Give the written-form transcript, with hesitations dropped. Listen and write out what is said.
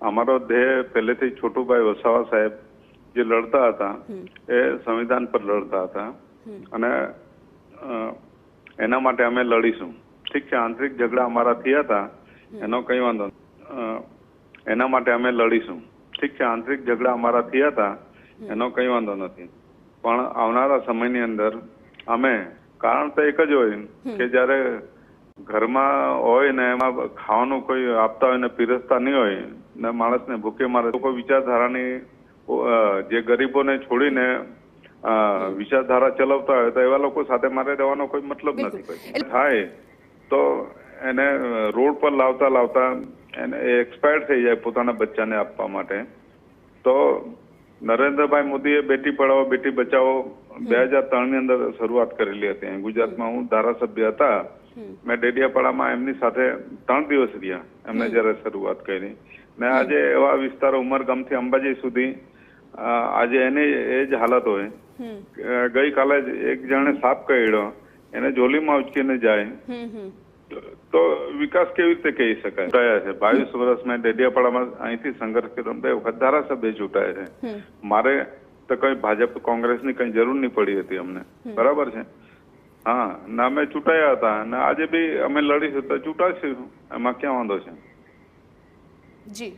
અમારો ધ્યેય પહેલેથી છોટુભાઈ વસાવા સાહેબ જે લડતા હતા એ સંવિધાન પર લડતા હતા અને એના માટે અમે લડીશું. ઠીક છે, આંતરિક ઝઘડા અમારા થયા હતા એનો કઈ વાંધો એના માટે અમે લડીશું. ઠીક છે, આંતરિક ઝઘડા અમારા થયા હતા એનો કઈ વાંધો નથી, પણ આવનારા સમયની અંદર અમે કારણ તો એક જ હોય કે જયારે ઘરમાં હોય ને એમાં ખાવાનું કોઈ આપતા હોય ને પીરસતા નહીં હોય ને માણસને ભૂખે મારે, કોઈ વિચારધારાની જે ગરીબોને છોડીને વિચારધારા ચલાવતા હોય તો એવા લોકો સાથે મારે રહેવાનો કોઈ મતલબ નથી. થાય તો એને રોડ પર લાવતા લાવતા એને એક્સપાયર થઈ જાય પોતાના બચ્ચાને આપવા માટે. તો નરેન્દ્રભાઈ મોદીએ બેટી પઢાઓ બેટી બચાવો 2003 ની અંદર શરૂઆત કરેલી હતી. ગુજરાતમાં હું ધારાસભ્ય હતા, મેં ડેડિયાપાડામાં એમની સાથે 3 દિવસ રહ્યા એમને જયારે શરૂઆત કરી. ને આજે એવા વિસ્તારો ઉમરગામથી અંબાજી સુધી આજે એની એ જ હાલત હોય. ગઈકાલે જ એક જણે સાપ કરડ્યો, એને જોલીમાં ઉચકીને જાય તો વિકાસ કેવી રીતે કહી શકાય? ચૂંટાયા છે 22 વર્ષ મેં ડેડિયાપાડામાં અહીંથી સંઘર્ષ કર્યો, 2 વખત ધારાસભ્ય ચૂંટાયા છે. મારે તો કઈ ભાજપ કોંગ્રેસની કઈ જરૂર નહીં પડી હતી અમને, બરાબર છે. હા, ના અમે ચૂંટાયા હતા અને આજે બી અમે લડીશું તો ચૂંટાશું, એમાં ક્યાં વાંધો છે? જી